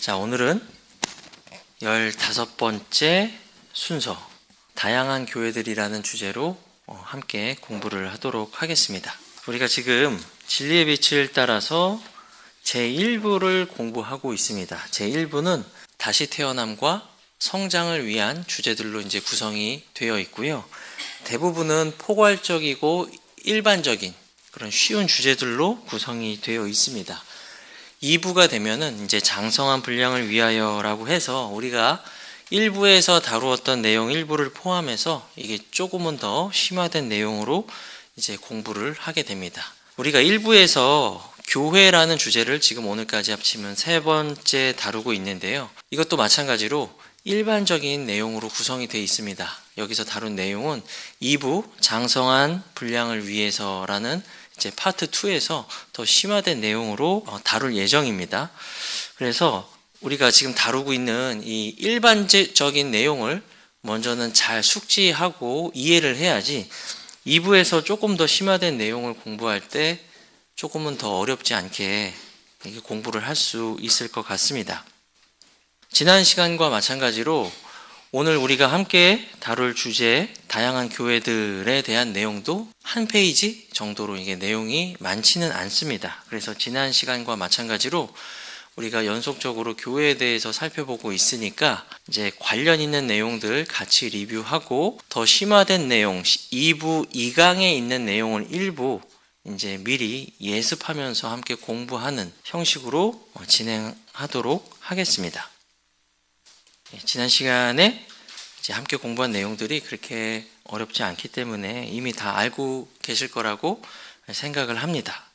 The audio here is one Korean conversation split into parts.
자, 오늘은 15번째 순서 다양한 교회들이라는 주제로 함께 공부를 하도록 하겠습니다. 우리가 지금 진리의 빛을 따라서 제1부를 공부하고 있습니다. 제1부는 다시 태어남과 성장을 위한 주제들로 이제 구성이 되어 있고요. 대부분은 포괄적이고 일반적인 그런 쉬운 주제들로 구성이 되어 있습니다. 2부가 되면은 이제 장성한 분량을 위하여라고 해서 우리가 1부에서 다루었던 내용 일부를 포함해서 이게 조금은 더 심화된 내용으로 이제 공부를 하게 됩니다. 우리가 1부에서 교회라는 주제를 지금 오늘까지 합치면 3번째 다루고 있는데요. 이것도 마찬가지로 일반적인 내용으로 구성이 되어 있습니다. 여기서 다룬 내용은 2부 장성한 분량을 위해서라는 이제 파트 2에서 더 심화된 내용으로 다룰 예정입니다. 그래서 우리가 지금 다루고 있는 이 일반적인 내용을 먼저는 잘 숙지하고 이해를 해야지 2부에서 조금 더 심화된 내용을 공부할 때 조금은 더 어렵지 않게 공부를 할 수 있을 것 같습니다. 지난 시간과 마찬가지로 오늘 우리가 함께 다룰 주제 다양한 교회들에 대한 내용도 한 페이지 정도로 이게 내용이 많지는 않습니다. 그래서 지난 시간과 마찬가지로 우리가 연속적으로 교회에 대해서 살펴보고 있으니까 이제 관련 있는 내용들 같이 리뷰하고 더 심화된 내용 2부 2강에 있는 내용을 일부 이제 미리 예습하면서 함께 공부하는 형식으로 진행하도록 하겠습니다. 지난 시간에 이제 함께 공부한 내용들이 그렇게 어렵지 않기 때문에 이미 다 알고 계실 거라고 생각을 합니다.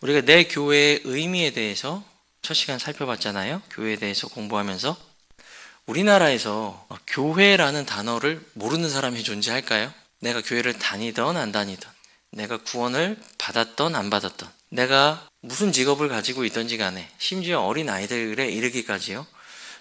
우리가 내 교회의 의미에 대해서 첫 시간 살펴봤잖아요. 교회에 대해서 공부하면서 우리나라에서 교회라는 단어를 모르는 사람이 존재할까요? 내가 교회를 다니던 안 다니던, 내가 구원을 받았던 안 받았던, 내가 무슨 직업을 가지고 있던지 간에 심지어 어린 아이들에 이르기까지요.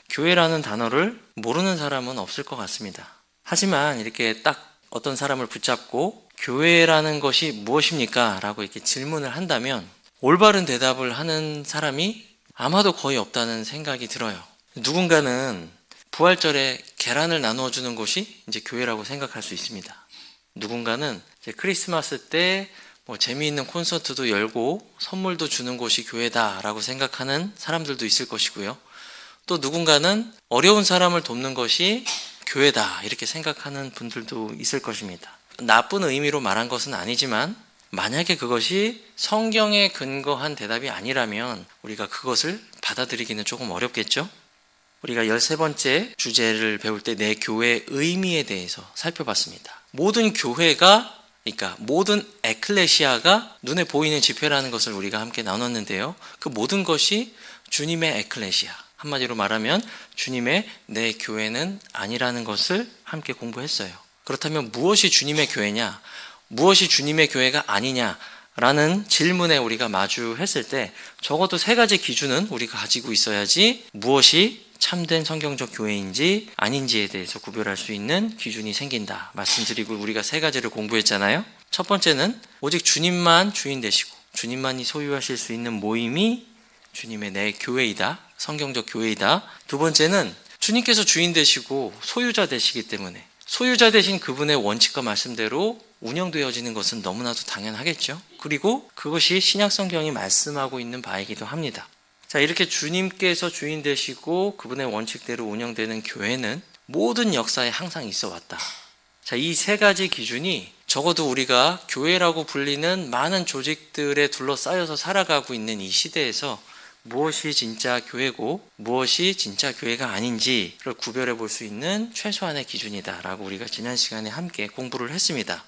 교회라는 단어를 모르는 사람은 없을 것 같습니다. 하지만 이렇게 딱 어떤 사람을 붙잡고 교회라는 것이 무엇입니까? 라고 이렇게 질문을 한다면 올바른 대답을 하는 사람이 아마도 거의 없다는 생각이 들어요. 누군가는 부활절에 계란을 나누어 주는 곳이 이제 교회라고 생각할 수 있습니다. 누군가는 이제 크리스마스 때 재미있는 콘서트도 열고 선물도 주는 곳이 교회다라고 생각하는 사람들도 있을 것이고요. 또 누군가는 어려운 사람을 돕는 것이 교회다 이렇게 생각하는 분들도 있을 것입니다. 나쁜 의미로 말한 것은 아니지만 만약에 그것이 성경에 근거한 대답이 아니라면 우리가 그것을 받아들이기는 조금 어렵겠죠? 우리가 13번째 주제를 배울 때 내 교회의 의미에 대해서 살펴봤습니다. 모든 교회가 그러니까 모든 에클레시아가 눈에 보이는 집회라는 것을 우리가 함께 나눴는데요. 그 모든 것이 주님의 에클레시아, 한마디로 말하면 주님의 내 교회는 아니라는 것을 함께 공부했어요. 그렇다면 무엇이 주님의 교회냐? 무엇이 주님의 교회가 아니냐라는 질문에 우리가 마주했을 때 적어도 3가지 기준은 우리가 가지고 있어야지 무엇이 참된 성경적 교회인지 아닌지에 대해서 구별할 수 있는 기준이 생긴다 말씀드리고 우리가 3가지를 공부했잖아요. 첫 번째는 오직 주님만 주인 되시고 주님만이 소유하실 수 있는 모임이 주님의 내 교회이다. 성경적 교회이다. 두 번째는 주님께서 주인 되시고 소유자 되시기 때문에 소유자 되신 그분의 원칙과 말씀대로 운영되어지는 것은 너무나도 당연하겠죠. 그리고 그것이 신약 성경이 말씀하고 있는 바이기도 합니다. 자, 이렇게 주님께서 주인 되시고 그분의 원칙대로 운영되는 교회는 모든 역사에 항상 있어 왔다. 자, 이 3가지 기준이 적어도 우리가 교회라고 불리는 많은 조직들에 둘러싸여서 살아가고 있는 이 시대에서 무엇이 진짜 교회고 무엇이 진짜 교회가 아닌지를 구별해 볼 수 있는 최소한의 기준이다라고 우리가 지난 시간에 함께 공부를 했습니다.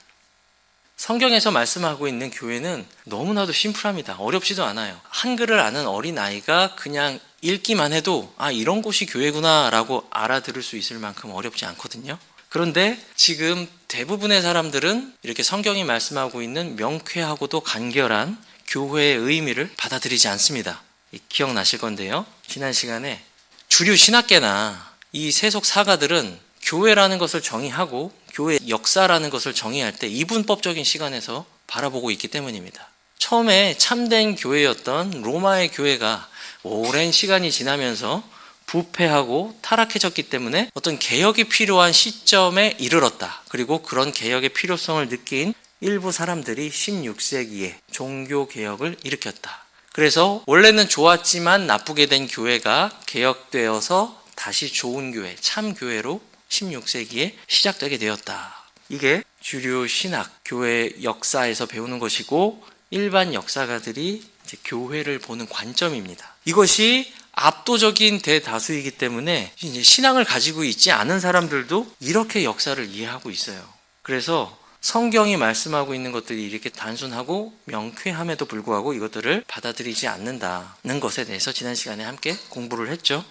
성경에서 말씀하고 있는 교회는 너무나도 심플합니다. 어렵지도 않아요. 한글을 아는 어린아이가 그냥 읽기만 해도 이런 곳이 교회구나 라고 알아들을 수 있을 만큼 어렵지 않거든요. 그런데 지금 대부분의 사람들은 이렇게 성경이 말씀하고 있는 명쾌하고도 간결한 교회의 의미를 받아들이지 않습니다. 기억나실 건데요. 지난 시간에 주류 신학계나 이 세속 사가들은 교회라는 것을 정의하고 교회 역사라는 것을 정의할 때 이분법적인 시간에서 바라보고 있기 때문입니다. 처음에 참된 교회였던 로마의 교회가 오랜 시간이 지나면서 부패하고 타락해졌기 때문에 어떤 개혁이 필요한 시점에 이르렀다. 그리고 그런 개혁의 필요성을 느낀 일부 사람들이 16세기에 종교개혁을 일으켰다. 그래서 원래는 좋았지만 나쁘게 된 교회가 개혁되어서 다시 좋은 교회, 참교회로 16세기에 시작되게 되었다. 이게 주류 신학, 교회 역사에서 배우는 것이고 일반 역사가들이 이제 교회를 보는 관점입니다. 이것이 압도적인 대다수이기 때문에 이제 신앙을 가지고 있지 않은 사람들도 이렇게 역사를 이해하고 있어요. 그래서 성경이 말씀하고 있는 것들이 이렇게 단순하고 명쾌함에도 불구하고 이것들을 받아들이지 않는다는 것에 대해서 지난 시간에 함께 공부를 했죠.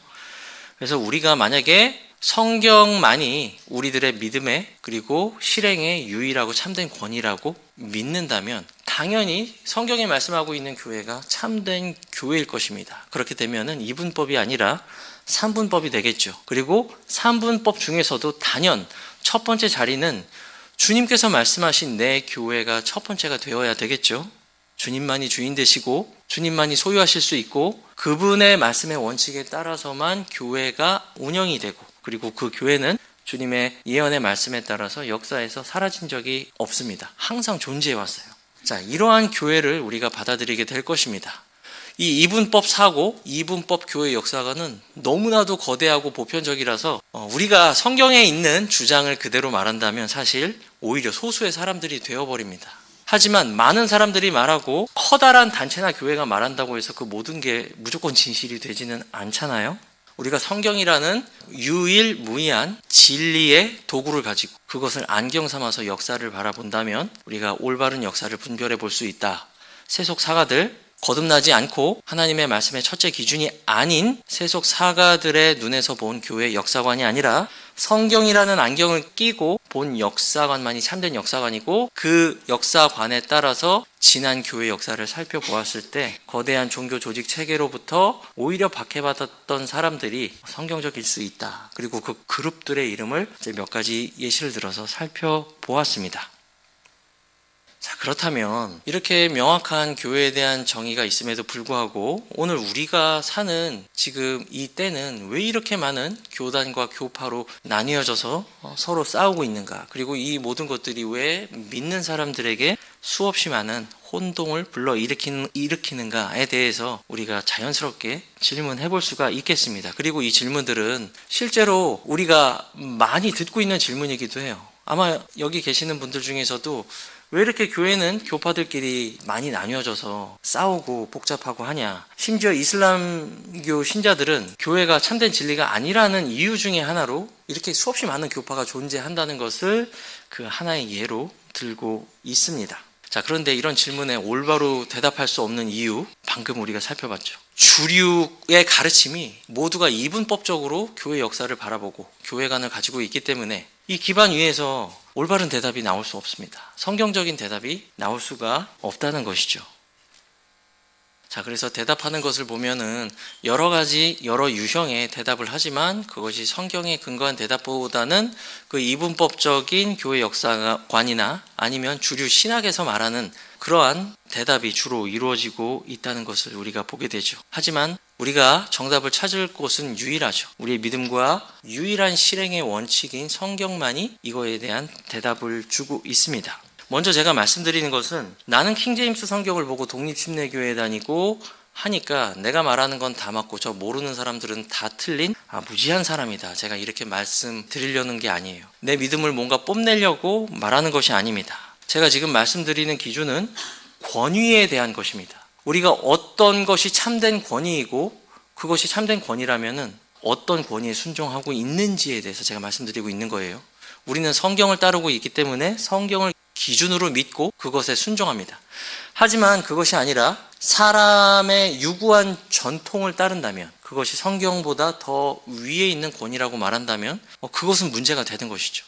그래서 우리가 만약에 성경만이 우리들의 믿음의 그리고 실행의 유일하고 참된 권위라고 믿는다면 당연히 성경이 말씀하고 있는 교회가 참된 교회일 것입니다. 그렇게 되면은 이분법이 아니라 삼분법이 되겠죠. 그리고 삼분법 중에서도 단연 첫 번째 자리는 주님께서 말씀하신 내 교회가 첫 번째가 되어야 되겠죠. 주님만이 주인 되시고 주님만이 소유하실 수 있고 그분의 말씀의 원칙에 따라서만 교회가 운영이 되고 그리고 그 교회는 주님의 예언의 말씀에 따라서 역사에서 사라진 적이 없습니다. 항상 존재해 왔어요. 자, 이러한 교회를 우리가 받아들이게 될 것입니다. 이 이분법 사고, 이분법 교회 역사가는 너무나도 거대하고 보편적이라서 우리가 성경에 있는 주장을 그대로 말한다면 사실 오히려 소수의 사람들이 되어버립니다. 하지만 많은 사람들이 말하고 커다란 단체나 교회가 말한다고 해서 그 모든 게 무조건 진실이 되지는 않잖아요. 우리가 성경이라는 유일무이한 진리의 도구를 가지고 그것을 안경 삼아서 역사를 바라본다면 우리가 올바른 역사를 분별해 볼 수 있다. 세속 사가들 거듭나지 않고 하나님의 말씀의 첫째 기준이 아닌 세속 사가들의 눈에서 본 교회 역사관이 아니라 성경이라는 안경을 끼고 본 역사관만이 참된 역사관이고 그 역사관에 따라서 지난 교회 역사를 살펴보았을 때 거대한 종교 조직 체계로부터 오히려 박해받았던 사람들이 성경적일 수 있다. 그리고 그 그룹들의 이름을 이제 몇 가지 예시를 들어서 살펴보았습니다. 자, 그렇다면 이렇게 명확한 교회에 대한 정의가 있음에도 불구하고 오늘 우리가 사는 지금 이 때는 왜 이렇게 많은 교단과 교파로 나뉘어져서 서로 싸우고 있는가? 그리고 이 모든 것들이 왜 믿는 사람들에게 수없이 많은 혼동을 불러 일으키는가에 대해서 우리가 자연스럽게 질문해 볼 수가 있겠습니다. 그리고 이 질문들은 실제로 우리가 많이 듣고 있는 질문이기도 해요. 아마 여기 계시는 분들 중에서도 왜 이렇게 교회는 교파들끼리 많이 나뉘어져서 싸우고 복잡하고 하냐. 심지어 이슬람교 신자들은 교회가 참된 진리가 아니라는 이유 중에 하나로 이렇게 수없이 많은 교파가 존재한다는 것을 그 하나의 예로 들고 있습니다. 자, 그런데 이런 질문에 올바로 대답할 수 없는 이유, 방금 우리가 살펴봤죠. 주류의 가르침이 모두가 이분법적으로 교회 역사를 바라보고 교회관을 가지고 있기 때문에 이 기반 위에서 올바른 대답이 나올 수 없습니다. 성경적인 대답이 나올 수가 없다는 것이죠. 자, 그래서 대답하는 것을 보면은 여러 가지, 여러 유형의 대답을 하지만 그것이 성경에 근거한 대답보다는 그 이분법적인 교회 역사관이나 아니면 주류 신학에서 말하는 그러한 대답이 주로 이루어지고 있다는 것을 우리가 보게 되죠. 하지만 우리가 정답을 찾을 곳은 유일하죠. 우리의 믿음과 유일한 실행의 원칙인 성경만이 이거에 대한 대답을 주고 있습니다. 먼저 제가 말씀드리는 것은 나는 킹제임스 성경을 보고 독립침례교회에 다니고 하니까 내가 말하는 건 다 맞고 저 모르는 사람들은 다 틀린 무지한 사람이다. 제가 이렇게 말씀드리려는 게 아니에요. 내 믿음을 뭔가 뽐내려고 말하는 것이 아닙니다. 제가 지금 말씀드리는 기준은 권위에 대한 것입니다. 우리가 어떤 것이 참된 권위이고 그것이 참된 권위라면은 어떤 권위에 순종하고 있는지에 대해서 제가 말씀드리고 있는 거예요. 우리는 성경을 따르고 있기 때문에 성경을 기준으로 믿고 그것에 순종합니다. 하지만 그것이 아니라 사람의 유구한 전통을 따른다면 그것이 성경보다 더 위에 있는 권위라고 말한다면 그것은 문제가 되는 것이죠.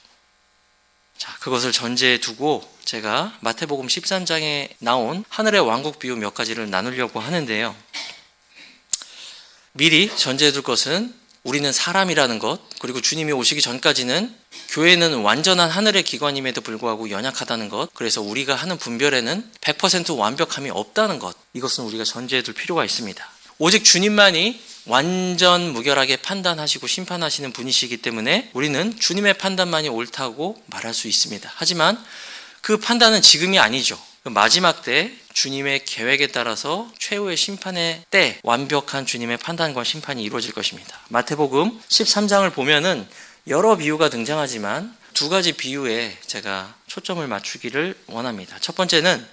자, 그것을 전제에 두고 제가 마태복음 13장에 나온 하늘의 왕국 비유 몇 가지를 나누려고 하는데요. 미리 전제해 둘 것은 우리는 사람이라는 것, 그리고 주님이 오시기 전까지는 교회는 완전한 하늘의 기관임에도 불구하고 연약하다는 것, 그래서 우리가 하는 분별에는 100% 완벽함이 없다는 것, 이것은 우리가 전제해 둘 필요가 있습니다. 오직 주님만이 완전 무결하게 판단하시고 심판하시는 분이시기 때문에 우리는 주님의 판단만이 옳다고 말할 수 있습니다. 하지만 그 판단은 지금이 아니죠. 마지막 때 주님의 계획에 따라서 최후의 심판의 때 완벽한 주님의 판단과 심판이 이루어질 것입니다. 마태복음 13장을 보면은 여러 비유가 등장하지만 두 가지 비유에 제가 초점을 맞추기를 원합니다. 첫 번째는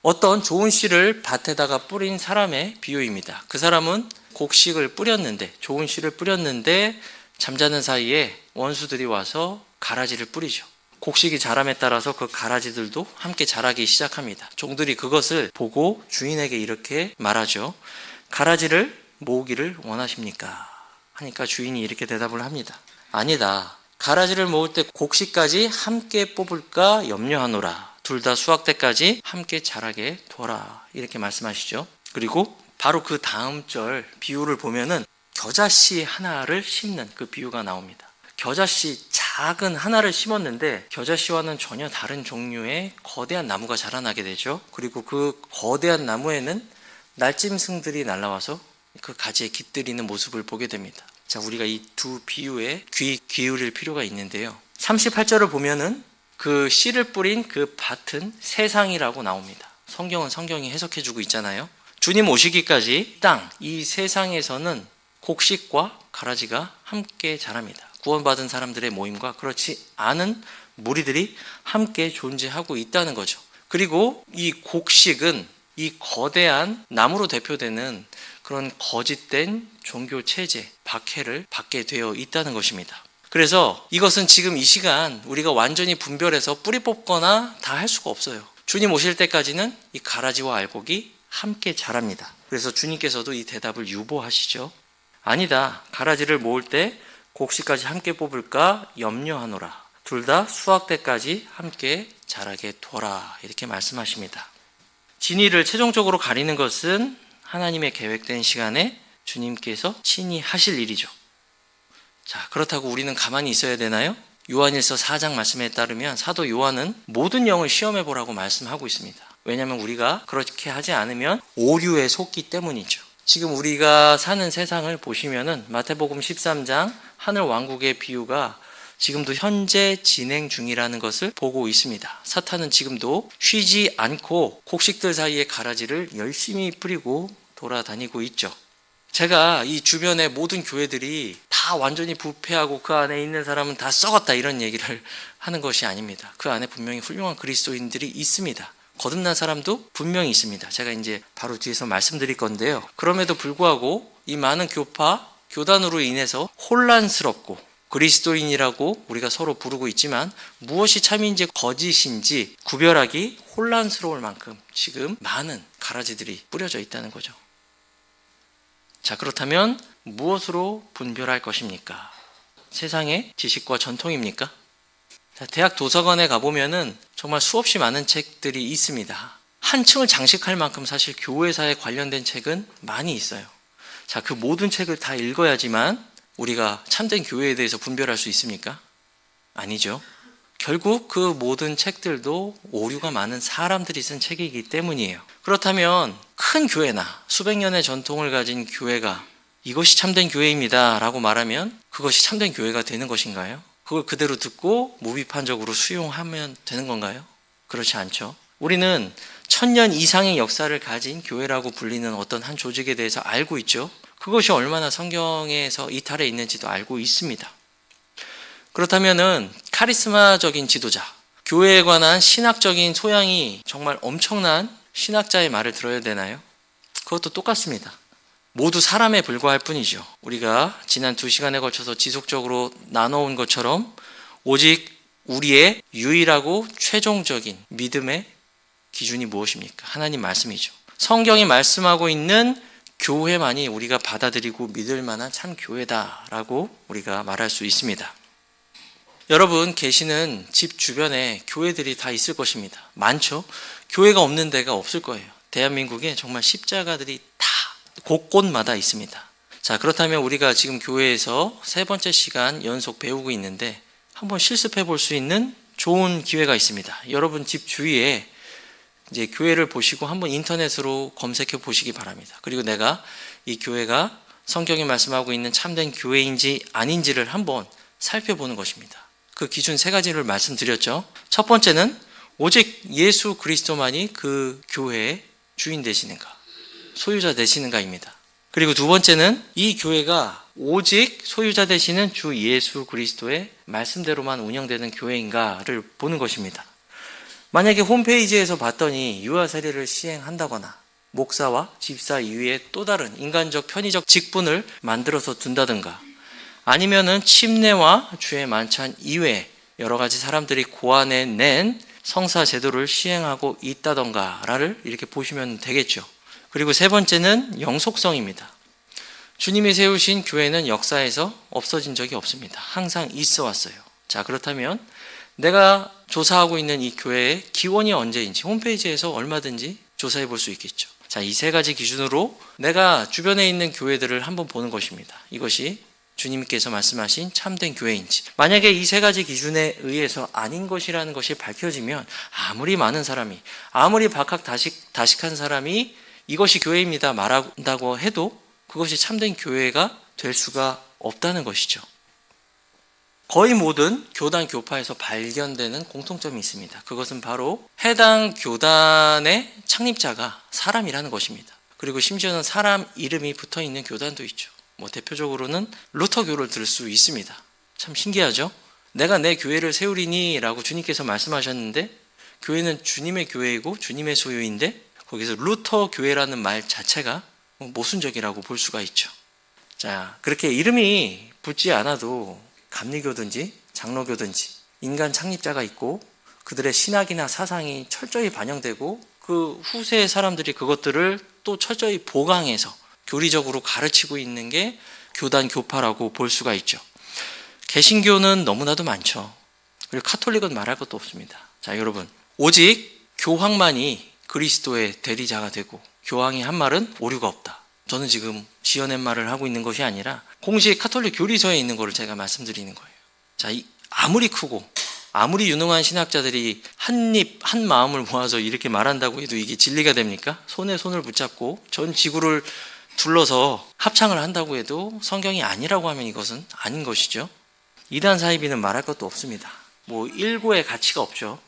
어떤 좋은 씨를 밭에다가 뿌린 사람의 비유입니다. 그 사람은 곡식을 뿌렸는데, 좋은 씨를 뿌렸는데 잠자는 사이에 원수들이 와서 가라지를 뿌리죠. 곡식이 자람에 따라서 그 가라지들도 함께 자라기 시작합니다. 종들이 그것을 보고 주인에게 이렇게 말하죠. 가라지를 모으기를 원하십니까? 하니까 주인이 이렇게 대답을 합니다. 아니다. 가라지를 모을 때 곡식까지 함께 뽑을까 염려하노라. 둘 다 수확 때까지 함께 자라게 둬라. 이렇게 말씀하시죠. 그리고 바로 그 다음 절 비유를 보면은 겨자씨 하나를 심는 그 비유가 나옵니다. 겨자씨 작은 하나를 심었는데 겨자씨와는 전혀 다른 종류의 거대한 나무가 자라나게 되죠. 그리고 그 거대한 나무에는 날짐승들이 날아와서 그 가지에 깃들이는 모습을 보게 됩니다. 자, 우리가 이 두 비유에 귀 기울일 필요가 있는데요. 38절을 보면은 그 씨를 뿌린 그 밭은 세상이라고 나옵니다. 성경은 성경이 해석해주고 있잖아요. 주님 오시기까지 땅, 이 세상에서는 곡식과 가라지가 함께 자랍니다. 구원받은 사람들의 모임과 그렇지 않은 무리들이 함께 존재하고 있다는 거죠. 그리고 이 곡식은 이 거대한 나무로 대표되는 그런 거짓된 종교 체제, 박해를 받게 되어 있다는 것입니다. 그래서 이것은 지금 이 시간 우리가 완전히 분별해서 뿌리 뽑거나 다 할 수가 없어요. 주님 오실 때까지는 이 가라지와 알곡이 함께 자랍니다. 그래서 주님께서도 이 대답을 유보하시죠. 아니다. 가라지를 모을 때 곡식까지 함께 뽑을까 염려하노라. 둘 다 수확 때까지 함께 자라게 둬라. 이렇게 말씀하십니다. 진위를 최종적으로 가리는 것은 하나님의 계획된 시간에 주님께서 친히 하실 일이죠. 자, 그렇다고 우리는 가만히 있어야 되나요? 요한일서 4장 말씀에 따르면 사도 요한은 모든 영을 시험해 보라고 말씀하고 있습니다. 왜냐하면 우리가 그렇게 하지 않으면 오류에 속기 때문이죠. 지금 우리가 사는 세상을 보시면은 마태복음 13장 하늘 왕국의 비유가 지금도 현재 진행 중이라는 것을 보고 있습니다. 사탄은 지금도 쉬지 않고 곡식들 사이에 가라지를 열심히 뿌리고 돌아다니고 있죠. 제가 이 주변의 모든 교회들이 다 완전히 부패하고 그 안에 있는 사람은 다 썩었다 이런 얘기를 하는 것이 아닙니다. 그 안에 분명히 훌륭한 그리스도인들이 있습니다. 거듭난 사람도 분명히 있습니다. 제가 이제 바로 뒤에서 말씀드릴 건데요. 그럼에도 불구하고 이 많은 교파, 교단으로 인해서 혼란스럽고 그리스도인이라고 우리가 서로 부르고 있지만 무엇이 참인지 거짓인지 구별하기 혼란스러울 만큼 지금 많은 가라지들이 뿌려져 있다는 거죠. 자, 그렇다면 무엇으로 분별할 것입니까? 세상의 지식과 전통입니까? 자, 대학 도서관에 가보면은 정말 수없이 많은 책들이 있습니다. 한층을 장식할 만큼 사실 교회사에 관련된 책은 많이 있어요. 자, 그 모든 책을 다 읽어야지만 우리가 참된 교회에 대해서 분별할 수 있습니까? 아니죠. 결국 그 모든 책들도 오류가 많은 사람들이 쓴 책이기 때문이에요. 그렇다면 큰 교회나 수백 년의 전통을 가진 교회가 이것이 참된 교회입니다 라고 말하면 그것이 참된 교회가 되는 것인가요? 그걸 그대로 듣고 무비판적으로 수용하면 되는 건가요? 그렇지 않죠. 우리는 1000년 이상의 역사를 가진 교회라고 불리는 어떤 한 조직에 대해서 알고 있죠. 그것이 얼마나 성경에서 이탈해 있는지도 알고 있습니다. 그렇다면은 카리스마적인 지도자, 교회에 관한 신학적인 소양이 정말 엄청난 신학자의 말을 들어야 되나요? 그것도 똑같습니다. 모두 사람에 불과할 뿐이죠. 우리가 지난 2시간에 걸쳐서 지속적으로 나눠온 것처럼 오직 우리의 유일하고 최종적인 믿음의 기준이 무엇입니까? 하나님 말씀이죠. 성경이 말씀하고 있는 교회만이 우리가 받아들이고 믿을 만한 참 교회다라고 우리가 말할 수 있습니다. 여러분 계시는 집 주변에 교회들이 다 있을 것입니다. 많죠? 교회가 없는 데가 없을 거예요. 대한민국에 정말 십자가들이 다 곳곳마다 있습니다. 자, 그렇다면 우리가 지금 교회에서 3번째 시간 연속 배우고 있는데 한번 실습해 볼 수 있는 좋은 기회가 있습니다. 여러분 집 주위에 이제 교회를 보시고 한번 인터넷으로 검색해 보시기 바랍니다. 그리고 내가 이 교회가 성경이 말씀하고 있는 참된 교회인지 아닌지를 한번 살펴보는 것입니다. 그 기준 3가지를 말씀드렸죠. 첫 번째는 오직 예수 그리스도만이 그 교회의 주인 되시는가, 소유자 되시는가입니다. 그리고 두 번째는 이 교회가 오직 소유자 되시는 주 예수 그리스도의 말씀대로만 운영되는 교회인가를 보는 것입니다. 만약에 홈페이지에서 봤더니 유아세례를 시행한다거나 목사와 집사 이외에 또 다른 인간적 편의적 직분을 만들어서 둔다든가, 아니면은 침례와 주의 만찬 이외에 여러 가지 사람들이 고안해낸 성사 제도를 시행하고 있다던가를 이렇게 보시면 되겠죠. 그리고 세 번째는 영속성입니다. 주님이 세우신 교회는 역사에서 없어진 적이 없습니다. 항상 있어 왔어요. 자, 그렇다면 내가 조사하고 있는 이 교회의 기원이 언제인지 홈페이지에서 얼마든지 조사해 볼 수 있겠죠. 자, 이 3가지 기준으로 내가 주변에 있는 교회들을 한번 보는 것입니다. 이것이 주님께서 말씀하신 참된 교회인지. 만약에 이 3가지 기준에 의해서 아닌 것이라는 것이 밝혀지면 아무리 많은 사람이, 아무리 박학다식한 사람이 이것이 교회입니다 말한다고 해도 그것이 참된 교회가 될 수가 없다는 것이죠. 거의 모든 교단 교파에서 발견되는 공통점이 있습니다. 그것은 바로 해당 교단의 창립자가 사람이라는 것입니다. 그리고 심지어는 사람 이름이 붙어있는 교단도 있죠. 대표적으로는 루터교를 들을 수 있습니다. 참 신기하죠? 내가 내 교회를 세우리니 라고 주님께서 말씀하셨는데 교회는 주님의 교회이고 주님의 소유인데 거기서 루터 교회라는 말 자체가 모순적이라고 볼 수가 있죠. 자, 그렇게 이름이 붙지 않아도 감리교든지 장로교든지 인간 창립자가 있고 그들의 신학이나 사상이 철저히 반영되고 그 후세의 사람들이 그것들을 또 철저히 보강해서 교리적으로 가르치고 있는 게 교단 교파라고 볼 수가 있죠. 개신교는 너무나도 많죠. 그리고 카톨릭은 말할 것도 없습니다. 자, 여러분, 오직 교황만이 그리스도의 대리자가 되고 교황이 한 말은 오류가 없다. 저는 지금 지어낸 말을 하고 있는 것이 아니라 공식 카톨릭 교리서에 있는 것을 제가 말씀드리는 거예요. 자, 아무리 크고 아무리 유능한 신학자들이 한 마음을 모아서 이렇게 말한다고 해도 이게 진리가 됩니까? 손에 손을 붙잡고 전 지구를 둘러서 합창을 한다고 해도 성경이 아니라고 하면 이것은 아닌 것이죠. 이단 사이비는 말할 것도 없습니다. 일고의 가치가 없죠.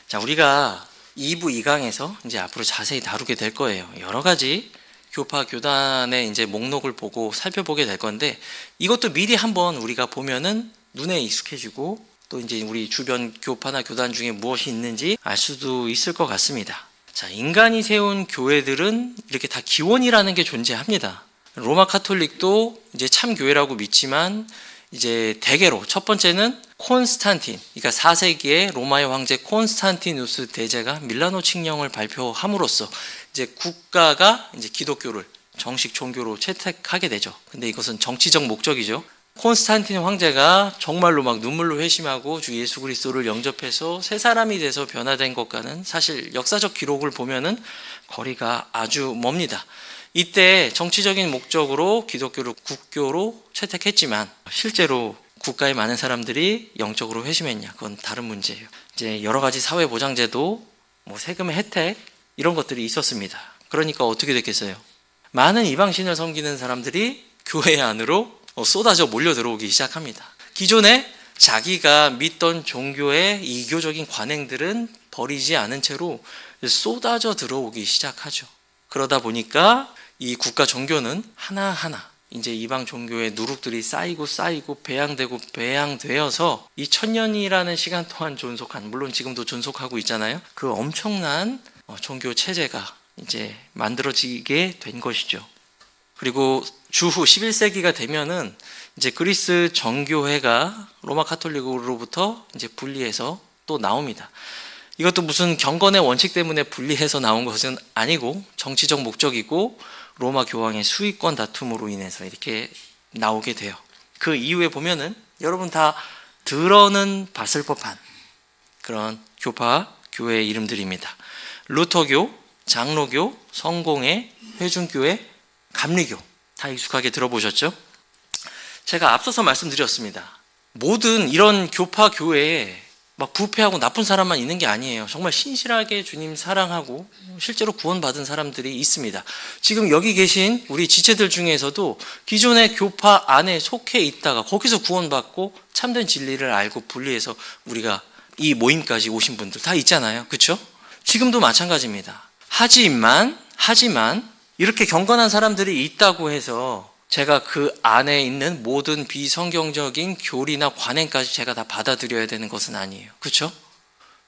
자, 우리가 2부 2강에서 이제 앞으로 자세히 다루게 될 거예요. 여러 가지 교파 교단의 이제 목록을 보고 살펴보게 될 건데 이것도 미리 한번 우리가 보면은 눈에 익숙해지고 또 이제 우리 주변 교파나 교단 중에 무엇이 있는지 알 수도 있을 것 같습니다. 자, 인간이 세운 교회들은 이렇게 다 기원이라는 게 존재합니다. 로마 카톨릭도 이제 참 교회라고 믿지만 이제 대개로 첫 번째는 콘스탄틴, 그러니까 4세기에 로마의 황제 콘스탄티누스 대제가 밀라노 칙령을 발표함으로써 이제 국가가 이제 기독교를 정식 종교로 채택하게 되죠. 근데 이것은 정치적 목적이죠. 콘스탄틴 황제가 정말로 막 눈물로 회심하고 주 예수 그리스도를 영접해서 새 사람이 돼서 변화된 것과는 사실 역사적 기록을 보면은 거리가 아주 멉니다. 이때 정치적인 목적으로 기독교를 국교로 채택했지만 실제로 국가의 많은 사람들이 영적으로 회심했냐, 그건 다른 문제예요. 이제 여러 가지 사회 보장제도, 세금의 혜택 이런 것들이 있었습니다. 그러니까 어떻게 됐겠어요? 많은 이방신을 섬기는 사람들이 교회 안으로 쏟아져 몰려 들어오기 시작합니다. 기존에 자기가 믿던 종교의 이교적인 관행들은 버리지 않은 채로 쏟아져 들어오기 시작하죠. 그러다 보니까 이 국가 종교는 하나하나 이제 이방 종교의 누룩들이 쌓이고 배양되고 배양되어서 이 1000년이라는 시간 동안 존속한, 물론 지금도 존속하고 있잖아요. 그 엄청난 종교 체제가 이제 만들어지게 된 것이죠. 그리고 주후 11세기가 되면은 이제 그리스 정교회가 로마 카톨릭으로부터 이제 분리해서 또 나옵니다. 이것도 무슨 경건의 원칙 때문에 분리해서 나온 것은 아니고 정치적 목적이고 로마 교황의 수익권 다툼으로 인해서 이렇게 나오게 돼요. 그 이후에 보면은 여러분 다 들어는 봤을 법한 그런 교파 교회의 이름들입니다. 루터교, 장로교, 성공회, 회중교회, 감리교 다 익숙하게 들어보셨죠? 제가 앞서서 말씀드렸습니다. 모든 이런 교파 교회에 막 부패하고 나쁜 사람만 있는 게 아니에요. 정말 신실하게 주님 사랑하고 실제로 구원받은 사람들이 있습니다. 지금 여기 계신 우리 지체들 중에서도 기존의 교파 안에 속해 있다가 거기서 구원받고 참된 진리를 알고 분리해서 우리가 이 모임까지 오신 분들 다 있잖아요. 그렇죠? 지금도 마찬가지입니다. 하지만 이렇게 경건한 사람들이 있다고 해서 제가 그 안에 있는 모든 비성경적인 교리나 관행까지 제가 다 받아들여야 되는 것은 아니에요. 그렇죠?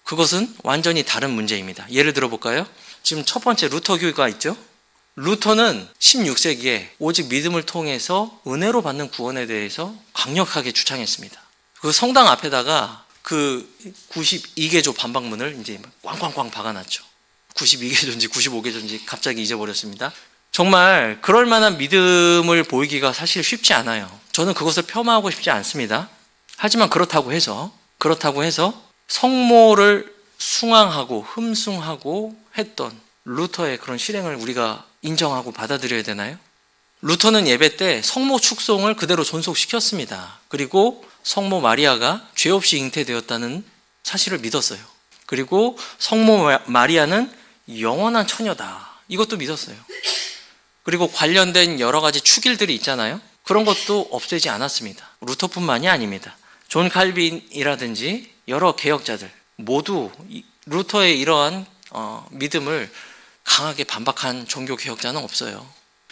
그것은 완전히 다른 문제입니다. 예를 들어 볼까요? 지금 첫 번째 루터교가 있죠? 루터는 16세기에 오직 믿음을 통해서 은혜로 받는 구원에 대해서 강력하게 주창했습니다. 그 성당 앞에다가 그 92개조 반박문을 이제 꽝꽝꽝 박아놨죠. 92개조인지 95개조인지 갑자기 잊어버렸습니다. 정말 그럴 만한 믿음을 보이기가 사실 쉽지 않아요. 저는 그것을 폄하하고 싶지 않습니다. 하지만 그렇다고 해서 성모를 숭앙하고 흠숭하고 했던 루터의 그런 실행을 우리가 인정하고 받아들여야 되나요? 루터는 예배 때 성모 축송을 그대로 존속시켰습니다. 그리고 성모 마리아가 죄 없이 잉태되었다는 사실을 믿었어요. 그리고 성모 마리아는 영원한 처녀다. 이것도 믿었어요. 그리고 관련된 여러 가지 축일들이 있잖아요. 그런 것도 없애지 않았습니다. 루터뿐만이 아닙니다. 존 칼빈이라든지 여러 개혁자들 모두 루터의 이러한 믿음을 강하게 반박한 종교 개혁자는 없어요.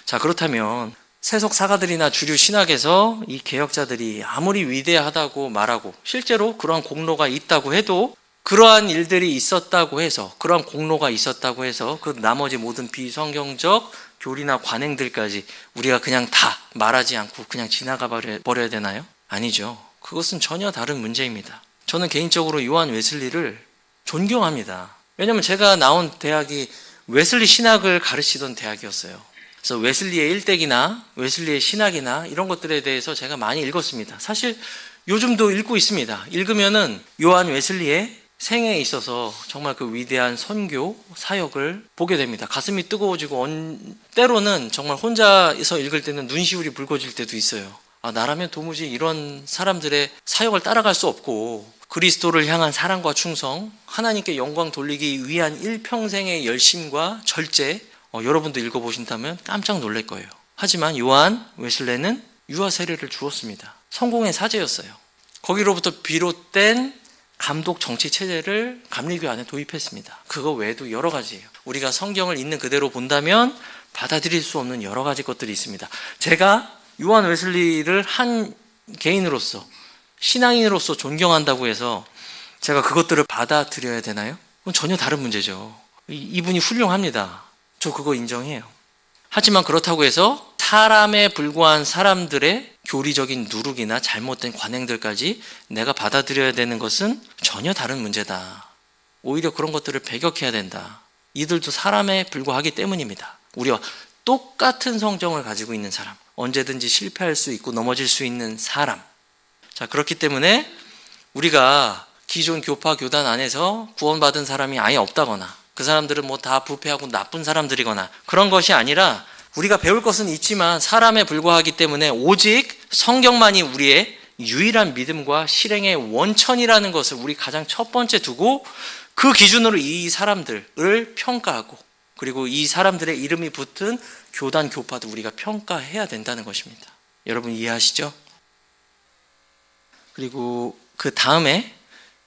자, 그렇다면 세속 사가들이나 주류 신학에서 이 개혁자들이 아무리 위대하다고 말하고 실제로 그러한 공로가 있다고 해도 그러한 일들이 있었다고 해서 그러한 공로가 있었다고 해서 그 나머지 모든 비성경적 교리나 관행들까지 우리가 그냥 다 말하지 않고 그냥 지나가 버려야 되나요? 아니죠. 그것은 전혀 다른 문제입니다. 저는 개인적으로 요한 웨슬리를 존경합니다. 왜냐하면 제가 나온 대학이 웨슬리 신학을 가르치던 대학이었어요. 그래서 웨슬리의 일대기나 웨슬리의 신학이나 이런 것들에 대해서 제가 많이 읽었습니다. 사실 요즘도 읽고 있습니다. 읽으면은 요한 웨슬리의 생애에 있어서 정말 그 위대한 선교 사역을 보게 됩니다. 가슴이 뜨거워지고 때로는 정말 혼자서 읽을 때는 눈시울이 붉어질 때도 있어요. 나라면 도무지 이런 사람들의 사역을 따라갈 수 없고 그리스도를 향한 사랑과 충성, 하나님께 영광 돌리기 위한 일평생의 열심과 절제, 여러분도 읽어보신다면 깜짝 놀랄 거예요. 하지만 요한 웨슬레는 유아 세례를 주었습니다. 성공의 사제였어요. 거기로부터 비롯된 감독 정치 체제를 감리교 안에 도입했습니다. 그거 외에도 여러 가지예요. 우리가 성경을 있는 그대로 본다면 받아들일 수 없는 여러 가지 것들이 있습니다. 제가 요한 웨슬리를 한 개인으로서 신앙인으로서 존경한다고 해서 제가 그것들을 받아들여야 되나요? 그건 전혀 다른 문제죠. 이분이 훌륭합니다. 저 그거 인정해요. 하지만 그렇다고 해서 사람에 불과한 사람들의 교리적인 누룩이나 잘못된 관행들까지 내가 받아들여야 되는 것은 전혀 다른 문제다. 오히려 그런 것들을 배격해야 된다. 이들도 사람에 불과하기 때문입니다. 우리와 똑같은 성정을 가지고 있는 사람, 언제든지 실패할 수 있고 넘어질 수 있는 사람. 자, 그렇기 때문에 우리가 기존 교파 교단 안에서 구원받은 사람이 아예 없다거나 그 사람들은 뭐 다 부패하고 나쁜 사람들이거나 그런 것이 아니라 우리가 배울 것은 있지만 사람에 불과하기 때문에 오직 성경만이 우리의 유일한 믿음과 실행의 원천이라는 것을 우리 가장 첫 번째 두고 그 기준으로 이 사람들을 평가하고 그리고 이 사람들의 이름이 붙은 교단 교파도 우리가 평가해야 된다는 것입니다. 여러분 이해하시죠? 그리고 그 다음에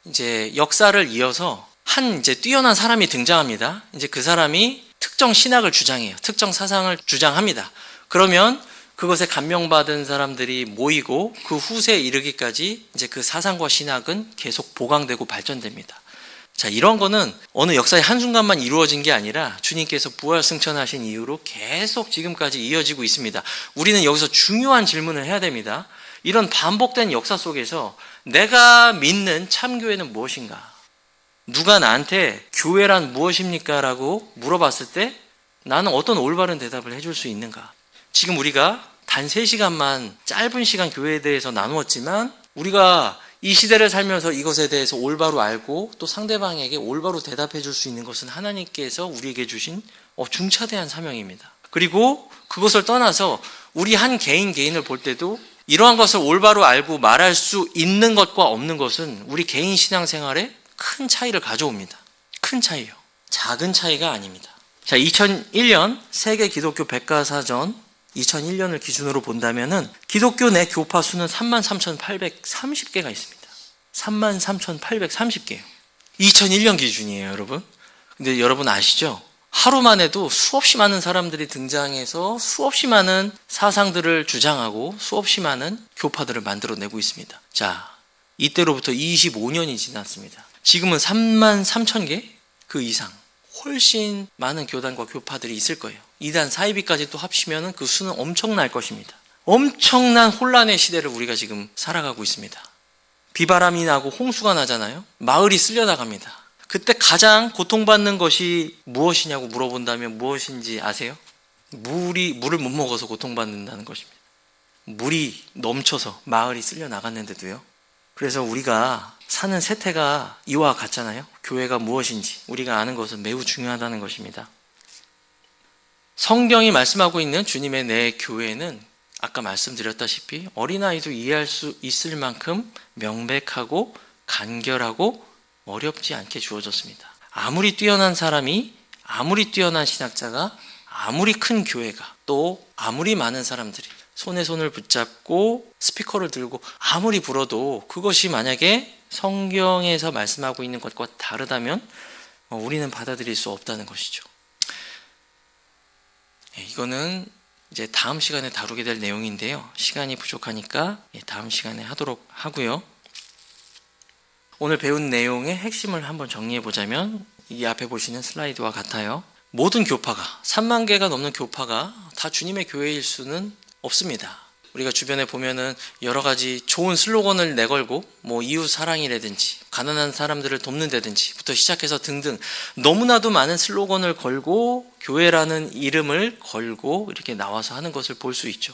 이제 역사를 이어서 한 이제 뛰어난 사람이 등장합니다. 이제 그 사람이 특정 신학을 주장해요. 특정 사상을 주장합니다. 그러면 그것에 감명받은 사람들이 모이고 그 후세에 이르기까지 이제 그 사상과 신학은 계속 보강되고 발전됩니다. 자, 이런 거는 어느 역사의 한순간만 이루어진 게 아니라 주님께서 부활 승천하신 이후로 계속 지금까지 이어지고 있습니다. 우리는 여기서 중요한 질문을 해야 됩니다. 이런 반복된 역사 속에서 내가 믿는 참교회는 무엇인가? 누가 나한테 교회란 무엇입니까? 라고 물어봤을 때 나는 어떤 올바른 대답을 해줄 수 있는가? 지금 우리가 단 3시간만 짧은 시간 교회에 대해서 나누었지만 우리가 이 시대를 살면서 이것에 대해서 올바로 알고 또 상대방에게 올바로 대답해 줄 수 있는 것은 하나님께서 우리에게 주신 중차대한 사명입니다. 그리고 그것을 떠나서 우리 한 개인을 볼 때도 이러한 것을 올바로 알고 말할 수 있는 것과 없는 것은 우리 개인 신앙생활에 큰 차이를 가져옵니다. 큰 차이요. 작은 차이가 아닙니다. 자, 2001년 세계 기독교 백과사전 2001년을 기준으로 본다면은 기독교 내 교파 수는 33,830개가 있습니다. 33,830개요. 2001년 기준이에요, 여러분. 근데 여러분 아시죠? 하루만 해도 수없이 많은 사람들이 등장해서 수없이 많은 사상들을 주장하고 수없이 많은 교파들을 만들어내고 있습니다. 자, 이때로부터 25년이 지났습니다. 지금은 33,000개 그 이상 훨씬 많은 교단과 교파들이 있을 거예요. 이단 사이비까지 또 합치면 그 수는 엄청날 것입니다. 엄청난 혼란의 시대를 우리가 지금 살아가고 있습니다. 비바람이 나고 홍수가 나잖아요. 마을이 쓸려나갑니다. 그때 가장 고통받는 것이 무엇이냐고 물어본다면 무엇인지 아세요? 물을 못 먹어서 고통받는다는 것입니다. 물이 넘쳐서 마을이 쓸려나갔는데도요. 그래서 우리가 사는 세태가 이와 같잖아요. 교회가 무엇인지 우리가 아는 것은 매우 중요하다는 것입니다. 성경이 말씀하고 있는 주님의 내 교회는 아까 말씀드렸다시피 어린아이도 이해할 수 있을 만큼 명백하고 간결하고 어렵지 않게 주어졌습니다. 아무리 뛰어난 사람이, 아무리 뛰어난 신학자가, 아무리 큰 교회가, 또 아무리 많은 사람들이 손에 손을 붙잡고 스피커를 들고 아무리 불어도 그것이 만약에 성경에서 말씀하고 있는 것과 다르다면 우리는 받아들일 수 없다는 것이죠. 이거는 이제 다음 시간에 다루게 될 내용인데요. 시간이 부족하니까 다음 시간에 하도록 하고요. 오늘 배운 내용의 핵심을 한번 정리해 보자면 이 앞에 보시는 슬라이드와 같아요. 모든 교파가 3만 개가 넘는 교파가 다 주님의 교회일 수는 없습니다. 우리가 주변에 보면은 여러 가지 좋은 슬로건을 내걸고 이웃 사랑이라든지 가난한 사람들을 돕는다든지부터 시작해서 등등 너무나도 많은 슬로건을 걸고 교회라는 이름을 걸고 이렇게 나와서 하는 것을 볼 수 있죠.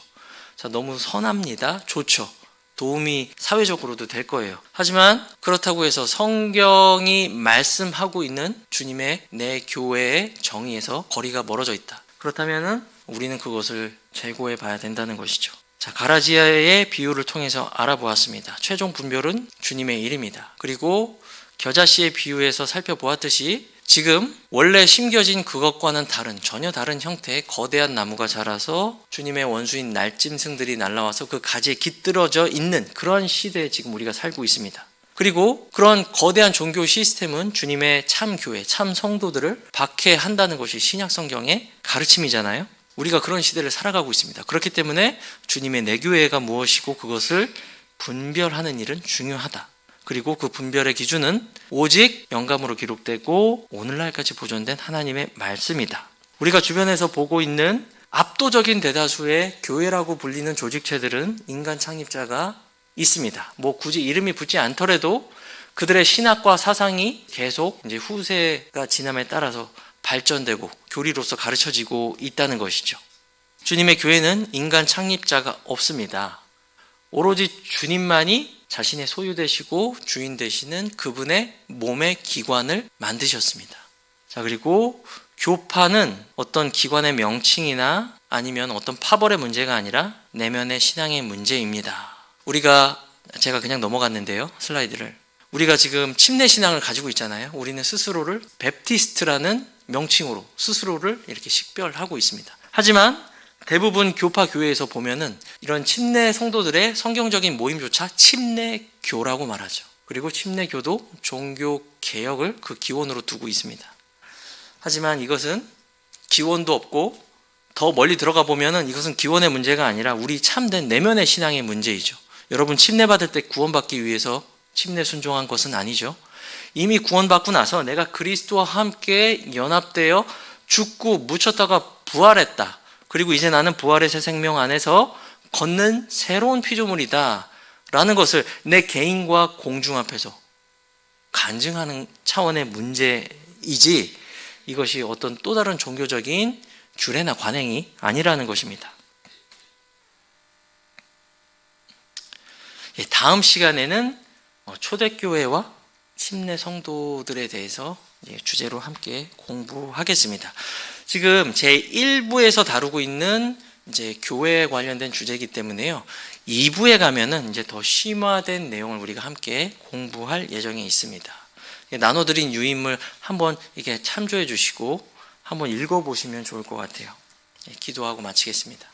자, 너무 선합니다. 좋죠. 도움이 사회적으로도 될 거예요. 하지만 그렇다고 해서 성경이 말씀하고 있는 주님의 내 교회의 정의에서 거리가 멀어져 있다. 그렇다면 우리는 그것을 재고해 봐야 된다는 것이죠. 자, 가라지아의 비유를 통해서 알아보았습니다. 최종 분별은 주님의 일입니다. 그리고 겨자씨의 비유에서 살펴보았듯이 지금 원래 심겨진 그것과는 전혀 다른 형태의 거대한 나무가 자라서 주님의 원수인 날짐승들이 날아와서 그 가지에 깃들어져 있는 그런 시대에 지금 우리가 살고 있습니다. 그리고 그런 거대한 종교 시스템은 주님의 참 교회, 참 성도들을 박해한다는 것이 신약 성경의 가르침이잖아요. 우리가 그런 시대를 살아가고 있습니다. 그렇기 때문에 주님의 내 교회가 무엇이고 그것을 분별하는 일은 중요하다. 그리고 그 분별의 기준은 오직 영감으로 기록되고 오늘날까지 보존된 하나님의 말씀이다. 우리가 주변에서 보고 있는 압도적인 대다수의 교회라고 불리는 조직체들은 인간 창립자가 있습니다. 굳이 이름이 붙지 않더라도 그들의 신학과 사상이 계속 이제 후세가 지남에 따라서 발전되고 교리로서 가르쳐지고 있다는 것이죠. 주님의 교회는 인간 창립자가 없습니다. 오로지 주님만이 자신의 소유 되시고 주인 되시는 그분의 몸의 기관을 만드셨습니다. 자, 그리고 교파는 어떤 기관의 명칭이나 아니면 어떤 파벌의 문제가 아니라 내면의 신앙의 문제입니다. 제가 그냥 넘어갔는데요. 슬라이드를. 우리가 지금 침례 신앙을 가지고 있잖아요. 우리는 스스로를 베프티스트라는 명칭으로 스스로를 이렇게 식별하고 있습니다. 하지만 대부분 교파 교회에서 보면은 이런 침례 성도들의 성경적인 모임조차 침례교라고 말하죠. 그리고 침례교도 종교 개혁을 그 기원으로 두고 있습니다. 하지만 이것은 기원도 없고 더 멀리 들어가 보면은 이것은 기원의 문제가 아니라 우리 참된 내면의 신앙의 문제이죠. 여러분 침례받을 때 구원받기 위해서 침례 순종한 것은 아니죠. 이미 구원받고 나서 내가 그리스도와 함께 연합되어 죽고 묻혔다가 부활했다. 그리고 이제 나는 부활의 새 생명 안에서 걷는 새로운 피조물이다 라는 것을 내 개인과 공중 앞에서 간증하는 차원의 문제이지 이것이 어떤 또 다른 종교적인 규례나 관행이 아니라는 것입니다. 다음 시간에는 초대교회와 침례 성도들에 대해서 주제로 함께 공부하겠습니다. 지금 제1부에서 다루고 있는 이제 교회에 관련된 주제이기 때문에요. 2부에 가면은 이제 더 심화된 내용을 우리가 함께 공부할 예정에 있습니다. 나눠드린 유인물 한번 이렇게 참조해 주시고 한번 읽어보시면 좋을 것 같아요. 기도하고 마치겠습니다.